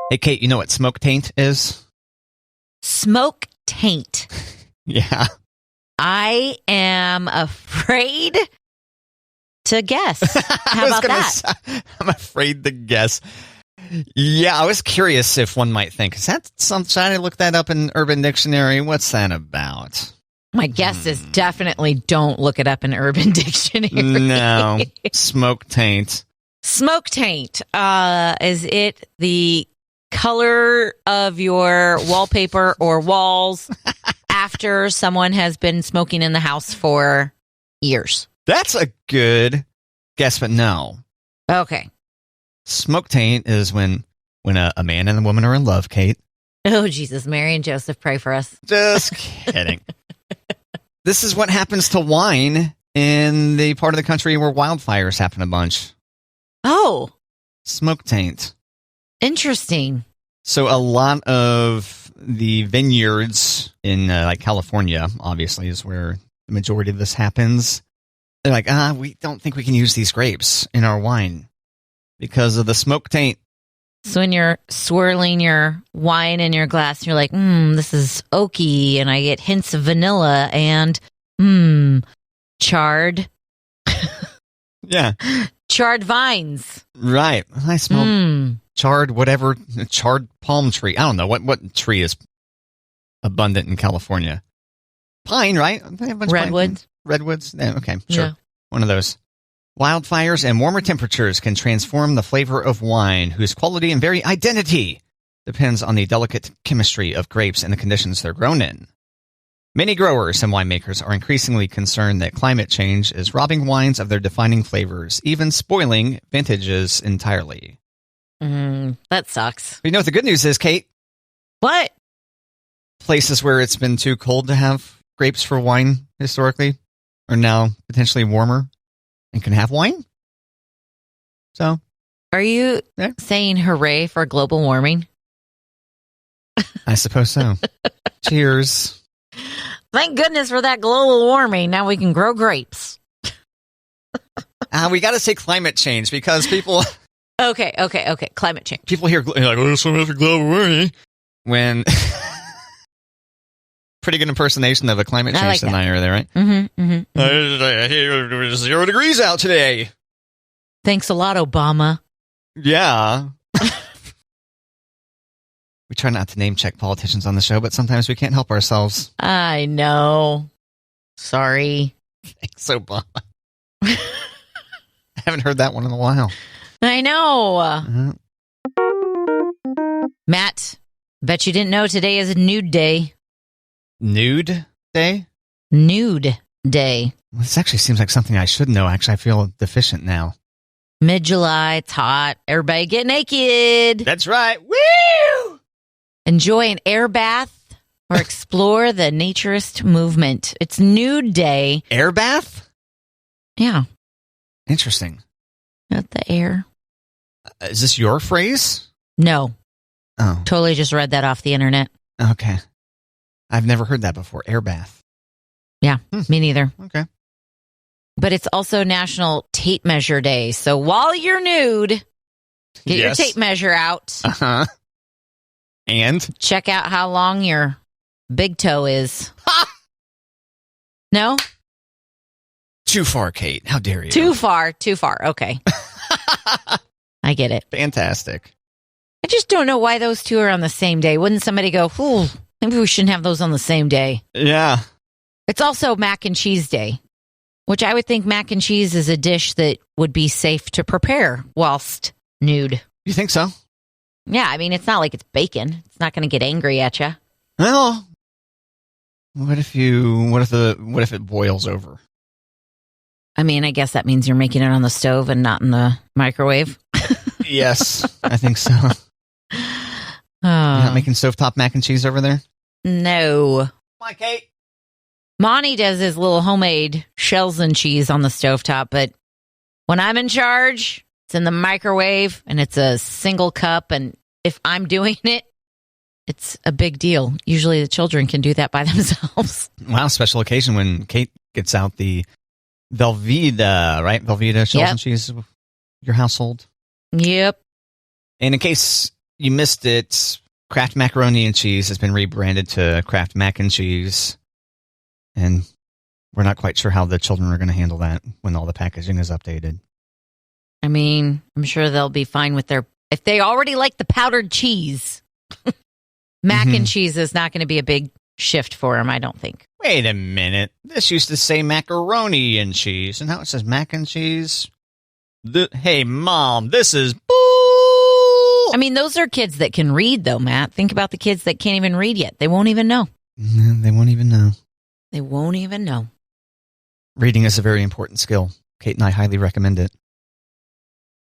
Hey, Kate, you know what smoke taint is? Smoke taint. Yeah. I am afraid to guess. How about that? I'm afraid to guess. Yeah, I was curious if one might think, is that something? Should I look that up in Urban Dictionary? What's that about? My guess is definitely don't look it up in Urban Dictionary. No. Smoke taint. Smoke taint. Is it the color of your wallpaper or walls after someone has been smoking in the house for years? That's a good guess, but no. Okay. Smoke taint is when a man and a woman are in love, Kate. Oh, Jesus. Mary and Joseph, pray for us. Just kidding. This is what happens to wine in the part of the country where wildfires happen a bunch. Oh. Smoke taint. Interesting. So a lot of the vineyards in like California, obviously, is where the majority of this happens. They're like, we don't think we can use these grapes in our wine because of the smoke taint. So when you're swirling your wine in your glass, you're like, this is oaky, and I get hints of vanilla and, charred. Yeah. Charred vines. Right. I smell charred palm tree. I don't know. What tree is abundant in California? Pine, right? Redwoods. Redwoods? Yeah, okay, sure. Yeah. One of those. Wildfires and warmer temperatures can transform the flavor of wine, whose quality and very identity depends on the delicate chemistry of grapes and the conditions they're grown in. Many growers and winemakers are increasingly concerned that climate change is robbing wines of their defining flavors, even spoiling vintages entirely. That sucks. But you know what the good news is, Kate? What? Places where it's been too cold to have grapes for wine historically are now potentially warmer and can have wine. So, are you saying hooray for global warming? I suppose so. Cheers. Thank goodness for that global warming. Now we can grow grapes. We got to say climate change because people... Okay. Climate change. People hear like, oh, so much for global warming. When... Pretty good impersonation of a climate change denier there, right? It's 0 degrees out today. Thanks a lot, Obama. Yeah. We try not to name check politicians on the show, but sometimes we can't help ourselves. I know. Sorry. Thanks, Obama. I haven't heard that one in a while. I know. Matt, bet you didn't know today is Nude Day. Nude Day? Nude Day. Well, this actually seems like something I should know. Actually, I feel deficient now. Mid-July, it's hot. Everybody get naked. That's right. Woo! Enjoy an air bath or explore the naturist movement. It's Nude Day. Air bath? Yeah. Interesting. Not the air. Is this your phrase? No. Oh. Totally just read that off the internet. Okay. I've never heard that before. Air bath. Yeah, me neither. Okay. But it's also National Tape Measure Day. So while you're nude, get your tape measure out. Uh-huh. And? Check out how long your big toe is. No? Too far, Kate. How dare you? Too far. Okay. I get it. Fantastic. I just don't know why those two are on the same day. Wouldn't somebody go, maybe we shouldn't have those on the same day? Yeah. It's also mac and cheese day, which I would think mac and cheese is a dish that would be safe to prepare whilst nude. You think so? Yeah, I mean, it's not like it's bacon. It's not going to get angry at you. Well, what if it boils over? I mean, I guess that means you're making it on the stove and not in the microwave. Yes, I think so. You're not making stovetop mac and cheese over there? No. Come on, Kate. Monty does his little homemade shells and cheese on the stovetop, but when I'm in charge, it's in the microwave and it's a single cup. And if I'm doing it, it's a big deal. Usually the children can do that by themselves. Wow, special occasion when Kate gets out the Velveeta, right? Velveeta shells and cheese, your household. Yep. And in case you missed it, Kraft Macaroni and Cheese has been rebranded to Kraft Mac and Cheese. And we're not quite sure how the children are going to handle that when all the packaging is updated. I mean, I'm sure they'll be fine with if they already like the powdered cheese. Mac and cheese is not going to be a big shift for them, I don't think. Wait a minute. This used to say macaroni and cheese, and now it says mac and cheese. Hey, Mom, this is bull. I mean, those are kids that can read, though, Matt. Think about the kids that can't even read yet. They won't even know. They won't even know. They won't even know. Reading is a very important skill. Kate and I highly recommend it.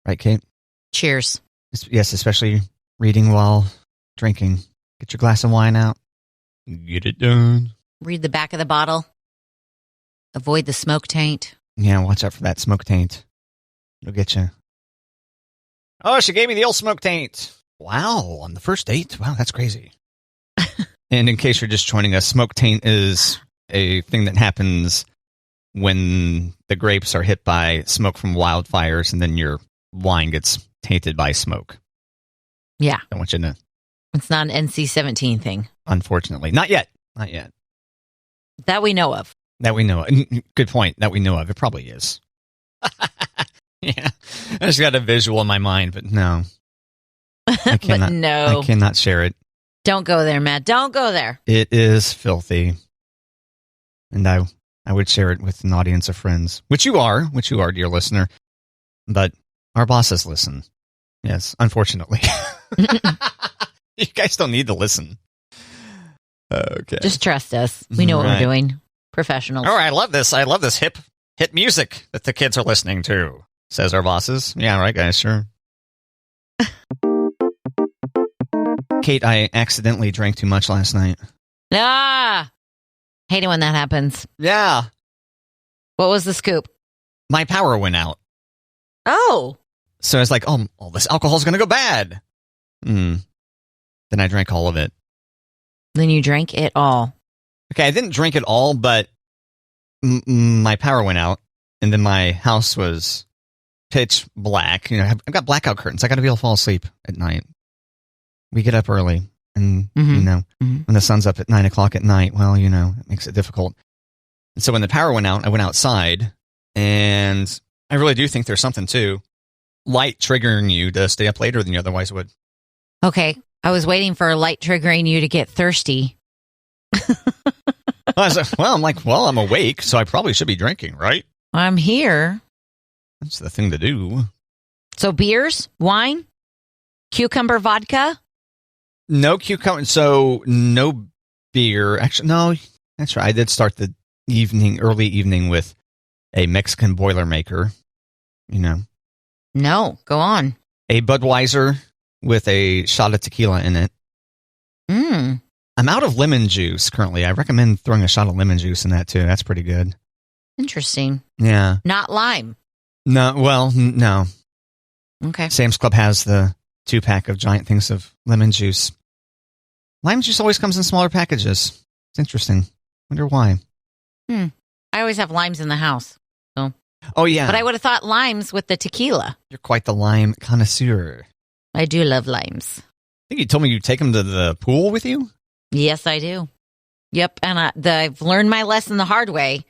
Right, Kate? Cheers. Yes, especially reading while drinking. Get your glass of wine out. Get it done. Read the back of the bottle. Avoid the smoke taint. Yeah, watch out for that smoke taint. It'll get you. Oh, she gave me the old smoke taint. Wow, on the first date? Wow, that's crazy. And in case you're just joining us, smoke taint is a thing that happens when the grapes are hit by smoke from wildfires and then your wine gets tainted by smoke. Yeah. I want you to know. It's not an NC-17 thing. Unfortunately. Not yet. Not yet. That we know of. That we know of. Good point. That we know of. It probably is. Yeah. I just got a visual in my mind, but no. I cannot, but no. I cannot share it. Don't go there, Matt. Don't go there. It is filthy. And I would share it with an audience of friends, which you are, dear listener. But our bosses listen. Yes, unfortunately. You guys don't need to listen. Okay. Just trust us. We know what we're doing. Professionals. All right, I love this. I love this hip music that the kids are listening to, says our bosses. Yeah, right, guys, sure. Kate, I accidentally drank too much last night. Hate it when that happens. Yeah. What was the scoop? My power went out. Oh. So I was like, oh, all this alcohol's going to go bad. Then I drank all of it. Then you drank it all. Okay, I didn't drink it all, but my power went out, and then my house was pitch black. You know, I've got blackout curtains. I got to be able to fall asleep at night. We get up early, and, when the sun's up at 9 o'clock at night, well, it makes it difficult. And so when the power went out, I went outside, and I really do think there's something to light triggering you to stay up later than you otherwise would. Okay, I was waiting for a light triggering you to get thirsty. I'm awake, so I probably should be drinking, right? I'm here. That's the thing to do. So beers, wine, cucumber vodka? No cucumber, so no beer. Actually, no, that's right. I did start the early evening with a Mexican Boilermaker, No, go on. A Budweiser with a shot of tequila in it. I'm out of lemon juice currently. I recommend throwing a shot of lemon juice in that too. That's pretty good. Interesting. Yeah. Not lime. No. Okay. Sam's Club has the 2-pack of giant things of lemon juice. Lime juice always comes in smaller packages. It's interesting. Wonder why. I always have limes in the house. So. Oh, yeah. But I would have thought limes with the tequila. You're quite the lime connoisseur. I do love limes. I think you told me you'd take them to the pool with you? Yes, I do. Yep, and I've learned my lesson the hard way.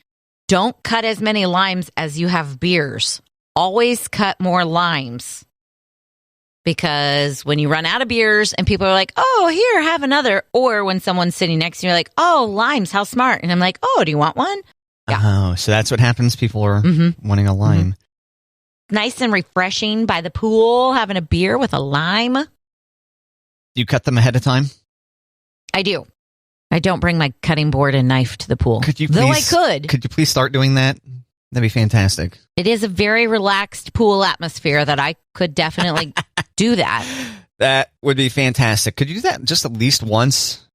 Don't cut as many limes as you have beers. Always cut more limes. Because when you run out of beers and people are like, oh, here, have another. Or when someone's sitting next to you, you're like, oh, limes, how smart. And I'm like, oh, do you want one? Yeah. Oh, so that's what happens? People are wanting a lime. Nice and refreshing by the pool, having a beer with a lime. Do you cut them ahead of time? I do. I don't bring my cutting board and knife to the pool. Could you Though I could. Could you please start doing that? That'd be fantastic. It is a very relaxed pool atmosphere that I could definitely do that. That would be fantastic. Could you do that just at least once?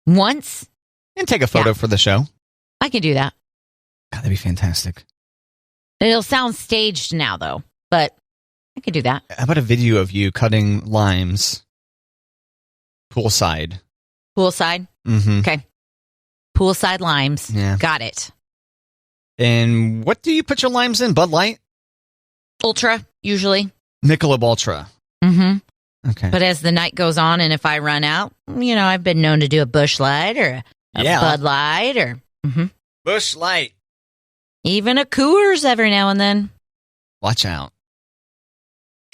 Once? And take a photo for the show. I can do that. God, that'd be fantastic. It'll sound staged now, though, but I could do that. How about a video of you cutting limes poolside? Poolside? Okay. Poolside limes. Yeah. Got it. And what do you put your limes in? Bud Light? Ultra, usually. Michelob Ultra. Okay. But as the night goes on, and if I run out, I've been known to do a Busch Light or a Bud Light or Busch Light. Even a Coors every now and then. Watch out.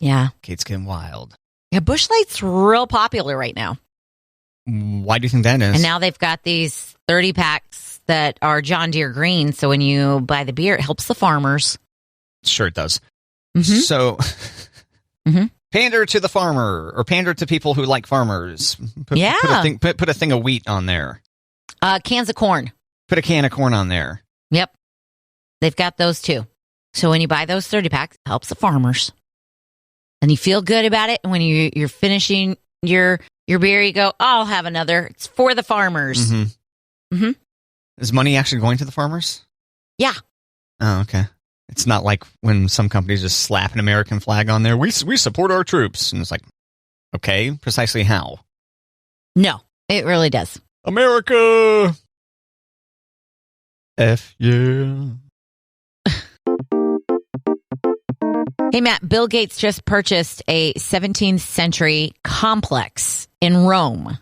Yeah. Kate's getting wild. Yeah, Busch Light's real popular right now. Why do you think that is? And now they've got these 30 packs that are John Deere green. So when you buy the beer, it helps the farmers. Sure it does. Mm-hmm. So pander to the farmer or pander to people who like farmers. Put a thing of wheat on there. Cans of corn. Put a can of corn on there. Yep. They've got those too. So when you buy those 30 packs, it helps the farmers. And you feel good about it. And when you're finishing your beer, you go, I'll have another. It's for the farmers. Is money actually going to the farmers? Yeah. Oh, okay. It's not like when some companies just slap an American flag on there. We support our troops. And it's like, okay, precisely how? No, it really does. America! F yeah. Hey, Matt, Bill Gates just purchased a 17th century complex in Rome.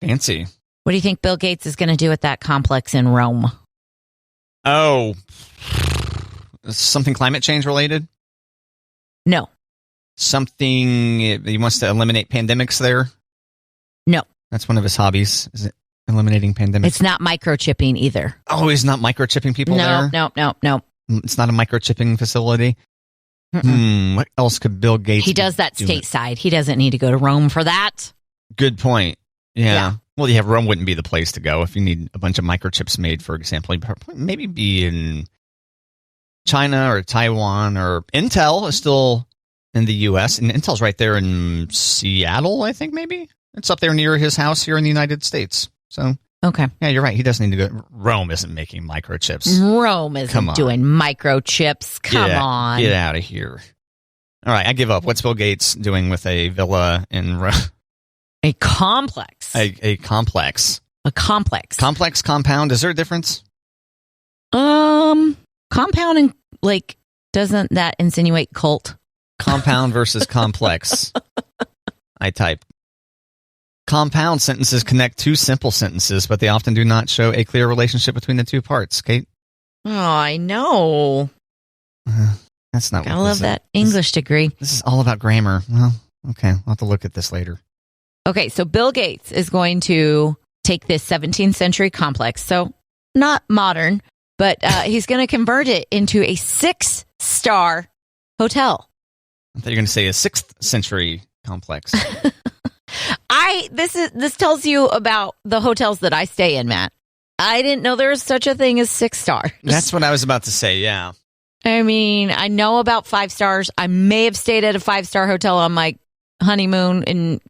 Fancy. What do you think Bill Gates is going to do with that complex in Rome? Oh, something climate change related? No. Something he wants to eliminate pandemics there? No. That's one of his hobbies, is it eliminating pandemics? It's not microchipping either. Oh, he's not microchipping people there? No. It's not a microchipping facility? What else could Bill Gates He does that stateside. He doesn't need to go to Rome for that. Good point. Yeah. Well, Rome wouldn't be the place to go if you need a bunch of microchips made, for example. Maybe be in China or Taiwan, or Intel is still in the U.S. and Intel's right there in Seattle, I think, maybe. It's up there near his house here in the United States. So, okay. Yeah, you're right. He doesn't need to go. Rome isn't making microchips. Rome isn't doing microchips. Come on. Get out of here. All right, I give up. What's Bill Gates doing with a villa in Rome? A complex. A complex. A complex. Complex, compound. Is there a difference? Compound and, doesn't that insinuate cult? Compound versus complex. I type. Compound sentences connect two simple sentences, but they often do not show a clear relationship between the two parts. Kate? Oh, I know. That's not what I love that English degree. This is all about grammar. Well, okay. I'll have to look at this later. Okay, so Bill Gates is going to take this 17th century complex, so not modern, but he's going to convert it into a 6-star hotel. I thought you were going to say a 6th century complex. This tells you about the hotels that I stay in, Matt. I didn't know there was such a thing as 6 stars. That's what I was about to say, yeah. I mean, I know about 5 stars. I may have stayed at a 5-star hotel on my honeymoon in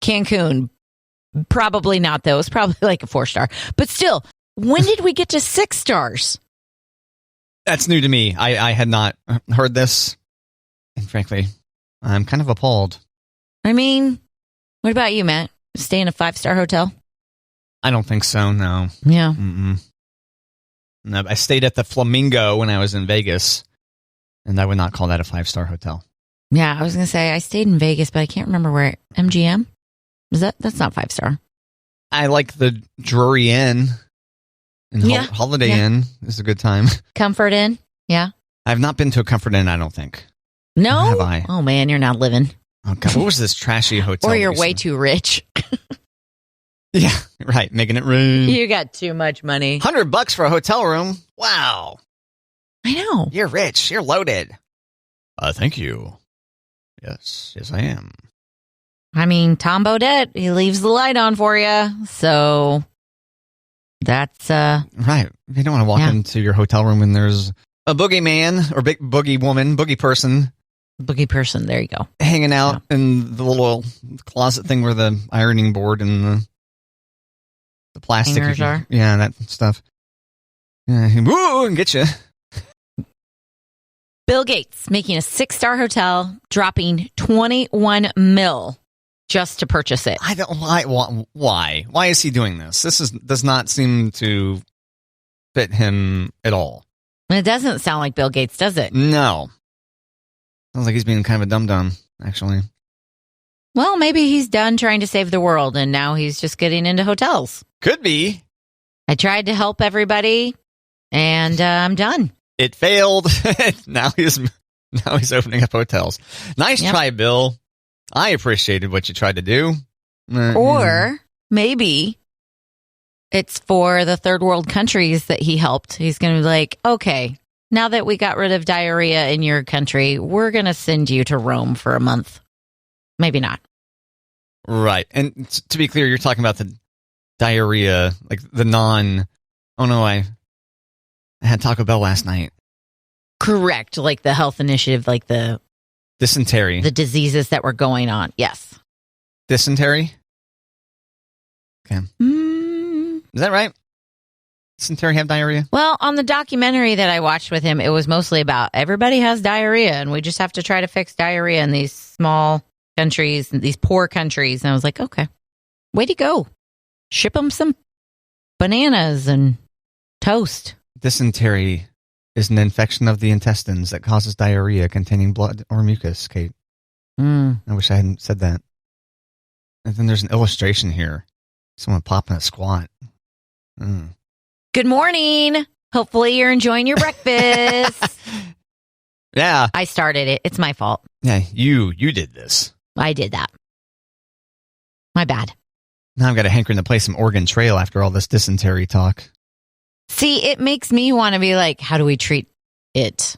Cancun. Probably not, though. It's probably like a 4-star. But still, when did we get to 6 stars? That's new to me. I had not heard this. And frankly, I'm kind of appalled. I mean, what about you, Matt? Stay in a 5-star hotel? I don't think so, no. Yeah. No, I stayed at the Flamingo when I was in Vegas, and I would not call that a 5-star hotel. Yeah, I was going to say, I stayed in Vegas, but I can't remember where. MGM? That's not 5-star. I like the Drury Inn. And Holiday Inn is a good time. Comfort Inn? Yeah. I've not been to a Comfort Inn, I don't think. No? Have I? Oh, man, you're not living. Oh, God. What was this trashy hotel? Or you're way too rich. Yeah, right. Making it rain. You got too much money. $100 for a hotel room? Wow. I know. You're rich. You're loaded. Thank you. Yes, I am. I mean, Tom Bodette, he leaves the light on for you. So that's right. You don't want to walk into your hotel room and there's a boogeyman or big boogie woman, boogie person. Boogie person, there you go. Hanging out in the little closet thing where the ironing board and the plastic hangers are. Yeah, that stuff. Yeah, woo, and get you. Bill Gates making a 6-star hotel, dropping $21 million just to purchase it. I don't why. Why is he doing this? Does not seem to fit him at all. It doesn't sound like Bill Gates, does it? No. Sounds like he's being kind of a dum-dum, actually. Well, maybe he's done trying to save the world and now he's just getting into hotels. Could be. I tried to help everybody and I'm done. It failed. Now he's opening up hotels. Nice try, Bill. I appreciated what you tried to do. Or maybe it's for the third world countries that he helped. He's going to be like, okay, now that we got rid of diarrhea in your country, we're going to send you to Rome for a month. Maybe not. Right. And to be clear, you're talking about the diarrhea, like the oh no, I had Taco Bell last night. Correct. Like the health initiative, like the dysentery. The diseases that were going on. Yes. Dysentery? Okay. Is that right? Dysentery have diarrhea? Well, on the documentary that I watched with him, it was mostly about everybody has diarrhea and we just have to try to fix diarrhea in these small countries, these poor countries. And I was like, okay, way to go. Ship them some bananas and toast. Dysentery is an infection of the intestines that causes diarrhea containing blood or mucus, Kate. I wish I hadn't said that. And then there's an illustration here. Someone popping a squat. Good morning. Hopefully you're enjoying your breakfast. Yeah. I started it. It's my fault. Yeah, you did this. I did that. My bad. Now I've got a hankering to play some Oregon Trail after all this dysentery talk. See, it makes me want to be like, how do we treat it?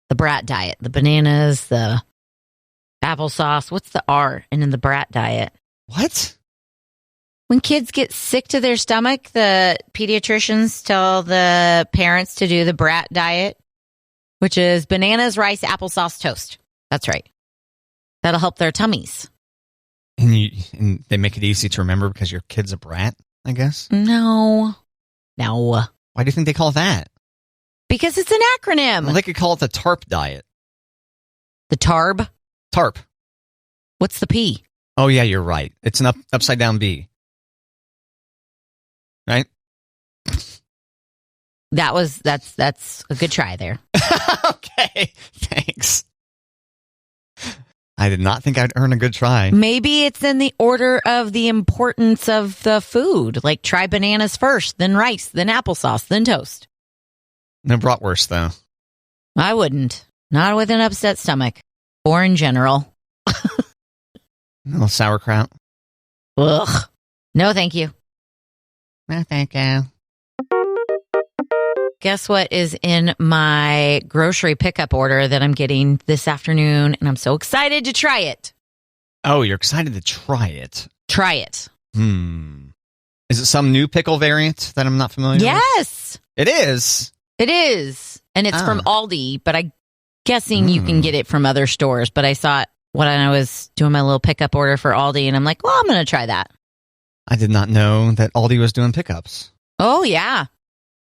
The brat diet, the bananas, the applesauce. What's the R in the brat diet? What? When kids get sick to their stomach, the pediatricians tell the parents to do the brat diet, which is bananas, rice, applesauce, toast. That's right. That'll help their tummies. And they make it easy to remember because your kid's a brat, I guess? No. Why do you think they call it that? Because it's an acronym. Well, they could call it the TARP diet. The TARB? TARP. What's the P? Oh, yeah, you're right. It's an upside down B. Right? That's a good try there. Okay, thanks. I did not think I'd earn a good try. Maybe it's in the order of the importance of the food. Like try bananas first, then rice, then applesauce, then toast. No bratwurst, though. I wouldn't. Not with an upset stomach. Or in general. No sauerkraut. Ugh. No, thank you. No, thank you. Guess what is in my grocery pickup order that I'm getting this afternoon, and I'm so excited to try it. Oh, you're excited to try it. Try it. Is it some new pickle variant that I'm not familiar with? Yes. It is? It is. And it's from Aldi, but I'm guessing you can get it from other stores. But I saw it when I was doing my little pickup order for Aldi, and I'm like, well, I'm going to try that. I did not know that Aldi was doing pickups. Oh, yeah.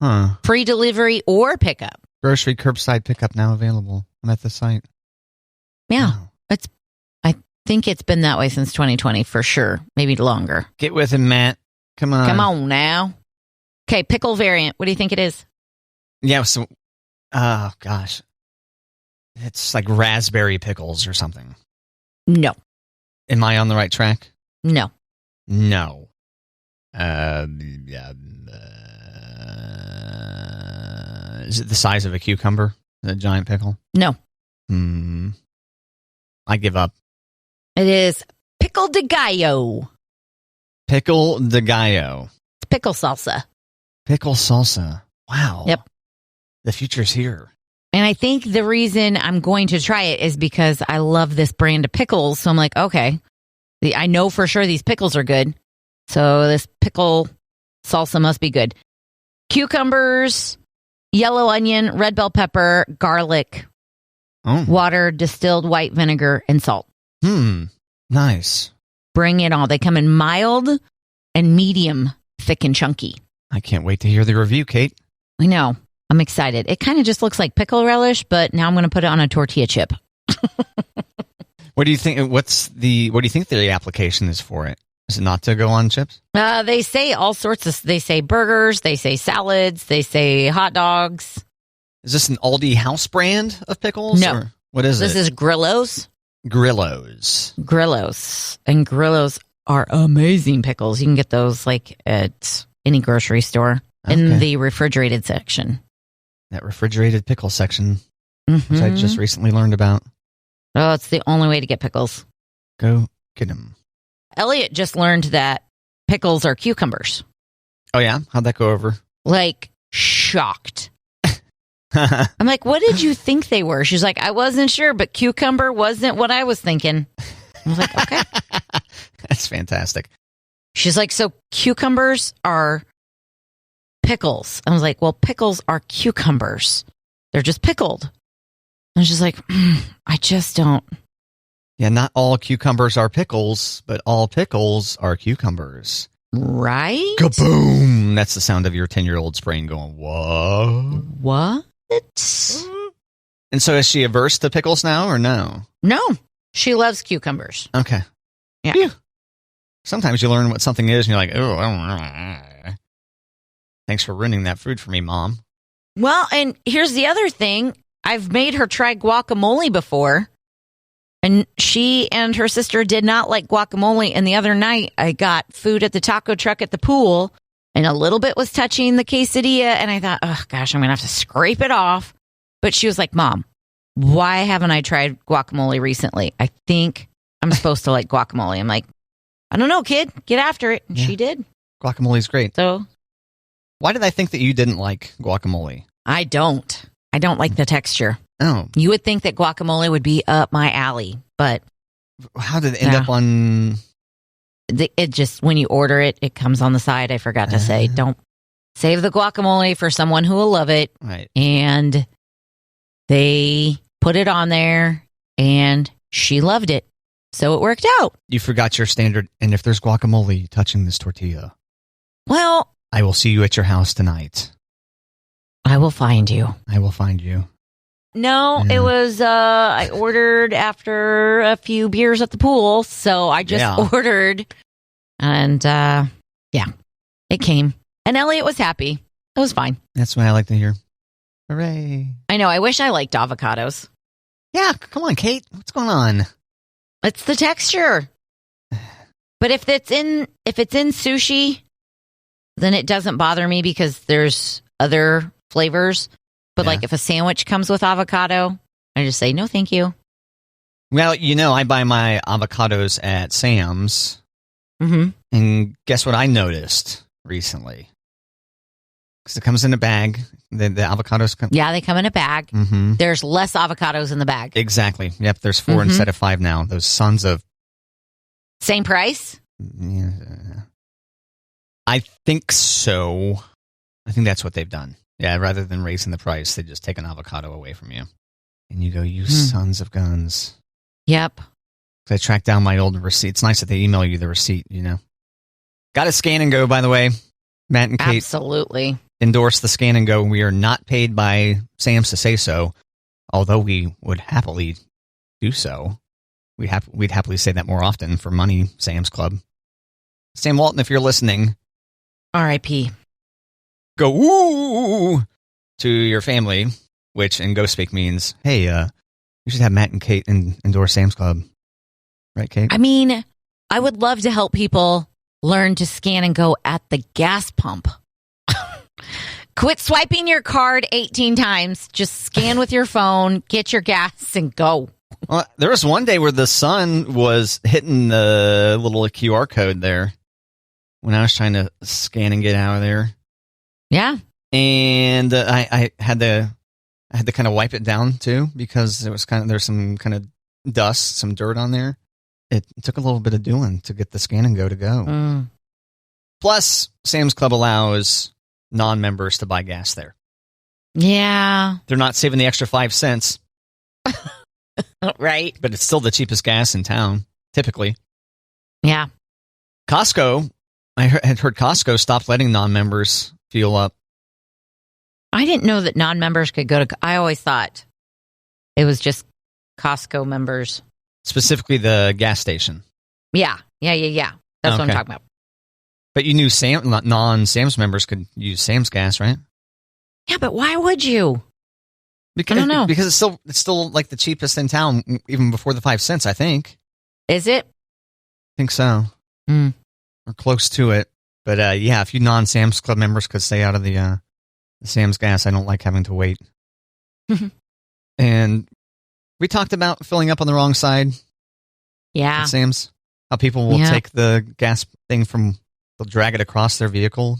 Huh. Free delivery or pickup. Grocery curbside pickup now available. I'm at the site. Yeah. Wow. I think it's been that way since 2020 for sure. Maybe longer. Get with him, Matt. Come on. Come on now. Okay, pickle variant. What do you think it is? Yeah, so, oh, gosh. It's like raspberry pickles or something. No. Am I on the right track? No. No. Is it the size of a cucumber? A giant pickle? No. I give up. It is pickle de gallo. Pickle de gallo. Pickle salsa. Pickle salsa. Wow. Yep. The future's here. And I think the reason I'm going to try it is because I love this brand of pickles. So I'm like, okay, I know for sure these pickles are good. So this pickle salsa must be good. Cucumbers, yellow onion, red bell pepper, garlic, water, distilled white vinegar, and salt. Nice. Bring it on. They come in mild and medium, thick and chunky. I can't wait to hear the review, Kate. I know. I'm excited. It kind of just looks like pickle relish, but now I'm going to put it on a tortilla chip. What do you think? What do you think the application is for it? Is it not to go on chips? They say all sorts of. They say burgers. They say salads. They say hot dogs. Is this an Aldi house brand of pickles? No. Or what is This it? is Grillo's. Grillos. Grillos. And Grillos are amazing pickles. You can get those like at any grocery store in the refrigerated section. That refrigerated pickle section, Mm-hmm. which I just recently learned about. Oh, it's the only way to get pickles. Go get them. Elliot just learned that pickles are cucumbers. Oh, yeah? How'd that go over? Like, shocked. I'm like, what did you think they were? She's like, I wasn't sure, but cucumber wasn't what I was thinking. I was like, okay. That's fantastic. She's like, so cucumbers are pickles. I was like, well, pickles are cucumbers. They're just pickled. And she's like, I just don't. Yeah, not all cucumbers are pickles, but all pickles are cucumbers. Right? Kaboom! That's the sound of your 10-year-old's brain going, what? What? And so is she averse to pickles now or no? No, she loves cucumbers. Okay. Yeah. Phew. Sometimes you learn what something is and you're like, oh, I don't know. Thanks for ruining that food for me, Mom. Well, and here's the other thing. I've made her try guacamole before, and she and her sister did not like guacamole. And the other night, I got food at the taco truck at the pool, and a little bit was touching the quesadilla, and I thought, oh, gosh, I'm going to have to scrape it off. But she was like, Mom, why haven't I tried guacamole recently? I think I'm supposed to like guacamole. I'm like, I don't know, kid. Get after it. And she did. Guacamole's great. So why did I think that you didn't like guacamole? I don't like the texture. Oh. You would think that guacamole would be up my alley, but How did it end up on... it just, when you order it, it comes on the side. I forgot to say, don't save the guacamole for someone who will love it. Right. And they put it on there, and she loved it. So it worked out. You forgot your standard, and if there's guacamole touching this tortilla, Well, I will see you at your house tonight. I will find you. I will find you. No, Yeah. it was, I ordered after a few beers at the pool. So I just ordered, and it came. And Elliot was happy. It was fine. That's what I like to hear. Hooray. I know. I wish I liked avocados. Yeah, come on, Kate. What's going on? It's the texture. But if it's in sushi, then it doesn't bother me because there's other flavors. But like if a sandwich comes with avocado, I just say no, thank you. Well, I buy my avocados at Sam's. Mm-hmm. And guess what I noticed recently? Because it comes in a bag. The avocados come. Yeah, they come in a bag. Mm-hmm. There's less avocados in the bag. Exactly. Yep, there's 4 instead of 5 now. Those sons of... Same price? Yeah, I think so. I think that's what they've done. Yeah, rather than raising the price, they just take an avocado away from you. And you go, you sons of guns. Yep. I tracked down my old receipt. It's nice that they email you the receipt, Got a scan and go, by the way. Matt and Kate Absolutely. endorse the scan and go. We are not paid by Sam's to say so, although we would happily do so. We'd happily say that more often for money, Sam's Club. Sam Walton, if you're listening, R.I.P. Go woo to your family, which in Ghost Speak means, hey, you should have Matt and Kate endorse Sam's Club. Right, Kate? I mean, I would love to help people learn to scan and go at the gas pump. Quit swiping your card 18 times. Just scan with your phone, get your gas, and go. Well, there was one day where the sun was hitting the little QR code there when I was trying to scan and get out of there. Yeah. And I had to kind of wipe it down too because there's some kind of dust, some dirt on there. It took a little bit of doing to get the scan and go to go. Mm. Plus, Sam's Club allows non-members to buy gas there. Yeah. They're not saving the extra 5 cents. Right. But it's still the cheapest gas in town, typically. Yeah. Costco, I had heard Costco stopped letting non-members fuel up. I didn't know that non-members could go to... I always thought it was just Costco members. Specifically the gas station. Yeah. That's what I'm talking about. But you knew non-Sam's members could use Sam's gas, right? Yeah, but why would you? Because, I don't know. Because it's still like the cheapest in town, even before the 5 cents, I think. Is it? I think so. Mm. Or close to it. But yeah, if you non-Sam's Club members could stay out of the Sam's gas, I don't like having to wait. And we talked about filling up on the wrong side. Yeah. At Sam's. How people will take the gas thing they'll drag it across their vehicle.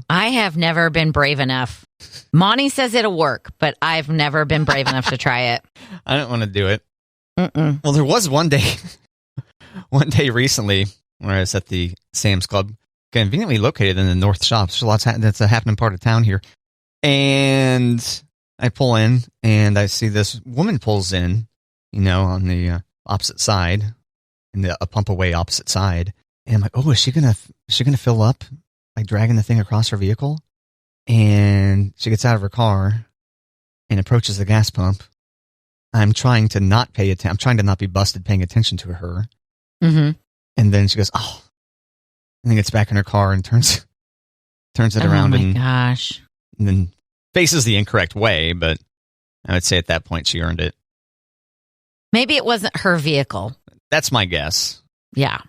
I have never been brave enough. Monty says it'll work, but I've never been brave enough to try it. I don't want to do it. Mm-mm. Well, there was one day recently when I was at the Sam's Club, conveniently located in the North Shops. There's lots that's a happening part of town here. And I pull in, and I see this woman pulls in, on the opposite side, in a pump away opposite side. And I'm like, oh, is she gonna fill up, like dragging the thing across her vehicle? And she gets out of her car and approaches the gas pump. I'm trying to not pay attention. I'm trying to not be busted paying attention to her. Mm-hmm. And then she goes, oh, and then gets back in her car and turns it around. Oh my gosh. And then faces the incorrect way, but I would say at that point she earned it. Maybe it wasn't her vehicle. That's my guess. Yeah.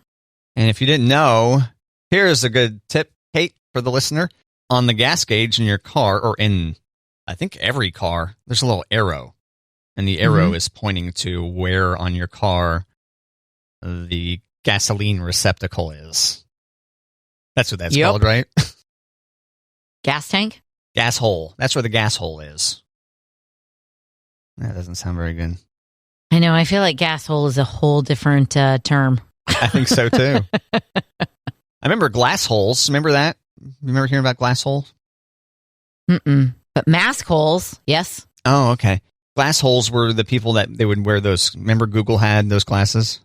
And if you didn't know, here's a good tip, Kate, for the listener. On the gas gauge in your car, or in, I think, every car, there's a little arrow. And the arrow is pointing to where on your car the gasoline receptacle is. That's what that's called, right? Gas tank? Gas hole. That's where the gas hole is. That doesn't sound very good. I know. I feel like gas hole is a whole different term. I think so, too. I remember glass holes. Remember that? You remember hearing about glass holes? Mm-mm. But mask holes, yes. Oh, okay. Glass holes were the people that they would wear those. Remember Google had those glasses?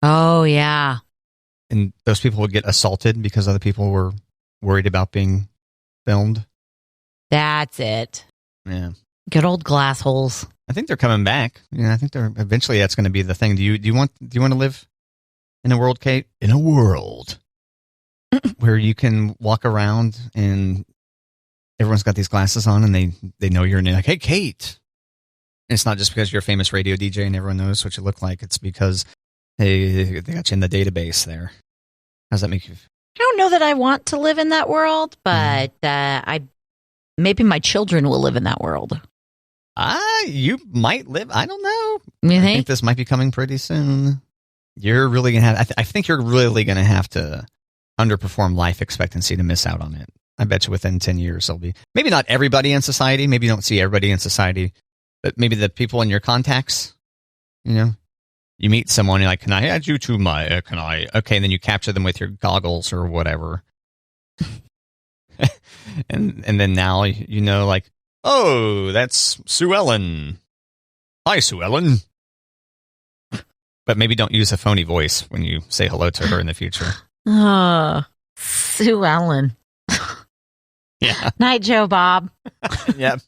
Oh, yeah. And those people would get assaulted because other people were worried about being filmed. That's it. Yeah. Good old glass holes. I think they're coming back. I think eventually that's going to be the thing. Do you want to live in a world, Kate? In a world where you can walk around and everyone's got these glasses on and they know your name. Like, hey, Kate. And it's not just because you're a famous radio DJ and everyone knows what you look like. It's because they got you in the database there. How does that make you feel? I don't know that I want to live in that world, but maybe my children will live in that world. You might live. I don't know. You I think? think this might be coming pretty soon. You're really going to have, I think you're really going to have to underperform life expectancy to miss out on it. I bet you within 10 years, there'll be, maybe not everybody in society. Maybe you don't see everybody in society, but maybe the people in your contacts, you meet someone, you're like, can I add you to my, okay. And then you capture them with your goggles or whatever. and then now, like, oh, that's Sue Ellen. Hi, Sue Ellen. But maybe don't use a phony voice when you say hello to her in the future. Sue Ellen. Yeah. Night, Joe Bob. Yep.